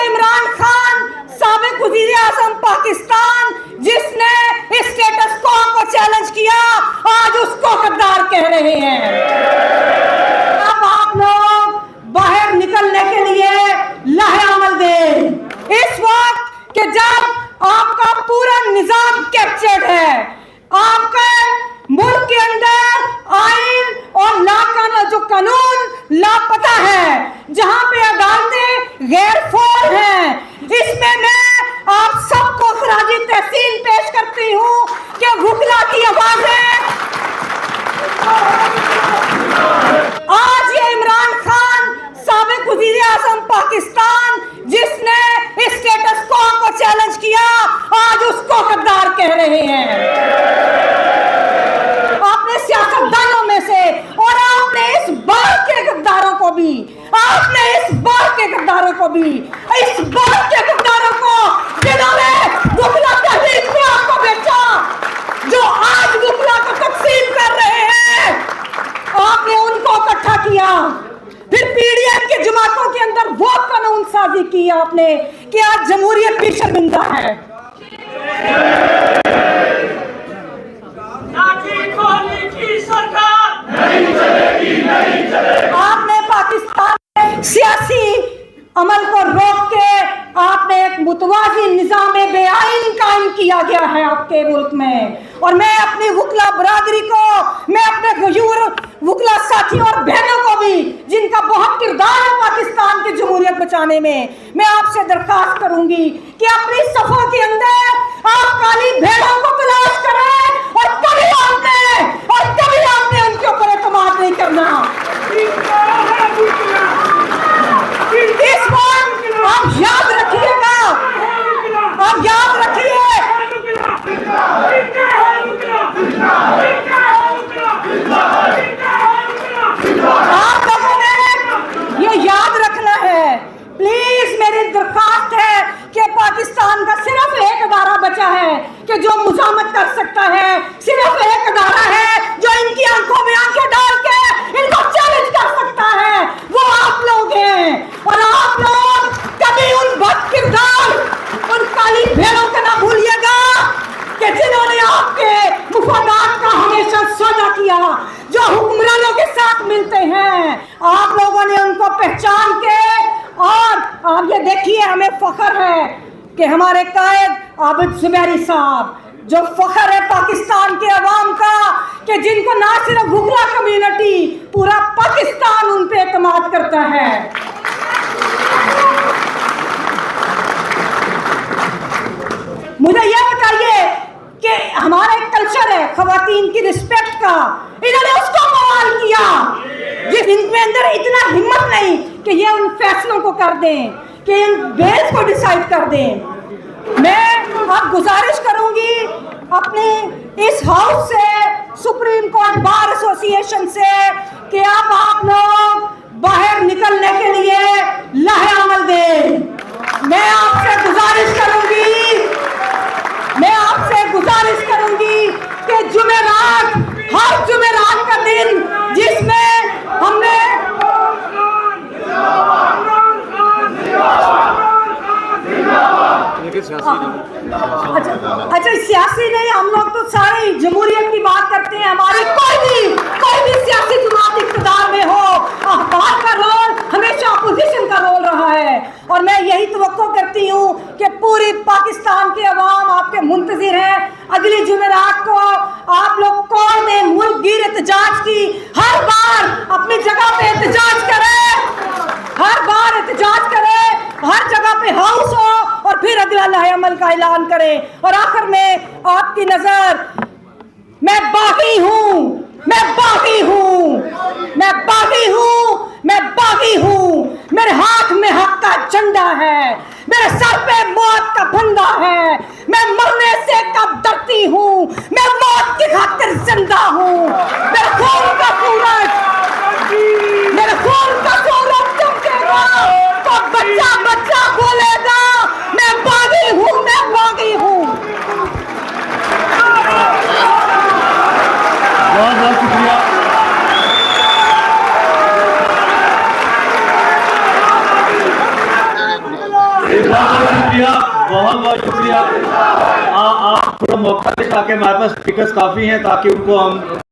इमरान खान साबिक वज़ीर-ए-आज़म पाकिस्तान, जिसने इस स्टेटस को चैलेंज किया, आज उसको गद्दार कह रहे हैं। अब आप लोग बाहर निकलने के लिए लाहे अमल दें इस वक्त कि जब आपका पूरा निजाम कैप्चर्ड है, आपके मुल्क के अंदर आइन और जो कानून लापता है, जहां पे अदालतें गैर फौल हैं, इसमें मैं आप सबको खराजी तहसीन पेश करती हूं कि वुकला की आवाजें आज ये इमरान खान साबिक वज़ीर-ए-आज़म पाकिस्तान, जिसने इस स्टेटस को चैलेंज किया, आज उसको गद्दार कह रहे हैं। आपने सियासतदानों में से और आपने इस बार के गद्दारों को भी, इस बार के गद्दारों को जिन्होंने वुकला तहरीक में आपको बेचा, जो आज वुकला को तकसीम कर रहे हैं, आपने उनको इकट्ठा किया। फिर पीडीएम की जमातों के अंदर वो कानून साजी की आपने कि आज जमहूरियत भी शर्मिंदा है। आपने पाकिस्तान में सियासी अमल को रोक के आपने एक मुतवाज़ी निज़ाम बेआइन कायम किया गया है आपके मुल्क में। और मैं अपनी वुकला बरादरी को, मैं अपने गयूर वुकला साथियों और बहनों को भी, जिनका बहुत किरदार है पाकिस्तान की जमहूरियत बचाने में, मैं आपसे दरख्वास्त करूंगी कि अपनी सफों के अंदर आप काली भेड़ों को तलाश करें और कभी आपने उनके ऊपर एतमाद नहीं करना। इस बार आप याद रखिएगा, आप याद रखिए, आप लोगों ने ये याद रखना है। प्लीज मेरी दरख्वास्त है कि पाकिस्तान का सिर्फ एक अदारा बचा है कि जो मुजामत कर सकता है, सिर्फ एक अदारा है जो इनकी आंखों में आंखें डाल के इनको चैलेंज कर सकता है, वो आप लोग हैं। और आप लोग कभी उन बदकिरदार, उन काली भेड़ों का ना भूलिएगा कि जिन्होंने आपके मुफादात का हमेशा सौदा किया, जो हुक्मरानों के साथ मिलते हैं, आप लोगों ने उनको पहचान के, और आप ये देखिए, हमें फख्र है कि हमारे कायद आबिद ज़ुबैरी साहब, जो फख्र है पाकिस्तान के अवाम का कि जिनको ना सिर्फ वुकला कम्युनिटी, पूरा पाकिस्तान उन पे एतमाद करता है। मुझे यह बताइए कि हमारा एक कल्चर है खवातीन की रिस्पेक्ट का, इन्होंने उसको बवाल किया, जिस इनके अंदर इतना हिम्मत नहीं कि ये उन फैसलों को कर दें, कि इन बेल्स को डिसाइड कर दें। मैं अब गुजारिश करूंगी अपने इस हाउस से, सुप्रीम कोर्ट बार एसोसिएशन से, कि अब आप लोग बाहर निकलने के लिए लाहे अमल दें। मैं आपसे गुजारिश करूंगी कि जुमेरात, हर जुमेरात का दिन जिसमें हमने अच्छा सियासी नहीं, हम लोग तो सारे जमहूरियत की बात करते हैं। हमारी कोई भी सियासी जमात इक़्तिदार में हो, अखबार का रोल हमेशा अपोजिशन का रोल रहा है। और मैं यही तवक्को करती हूँ कि पूरी पाकिस्तान के अवाम आपके मुंतज़िर हैं। अगली जुमेरात को आप लोग कौन में मुल्क गिर एहतजाज की, हर बार अपनी जगह पे एहतजाज करें, हर जगह पे हाउस हो, और फिर अगला लाहे अमल का ऐलान करें। और आखिर में आपकी नजर, मैं बागी हूँ, मेरे हाथ में हक का झंडा है, मेरे सर पे मौत का फंदा है, मैं मरने से कब डरती हूँ, मैं मौत की खातिर जिंदा हूँ। मेरे खून का सूरज चमकेगा तो बच्चा बोलेगा, मैं बागी हूँ। बहुत बहुत शुक्रिया। बहुत शुक्रिया, बहुत बहुत शुक्रिया। आप थोड़ा मौका दें ताकि हमारे पास स्पीकर्स काफ़ी हैं ताकि उनको हम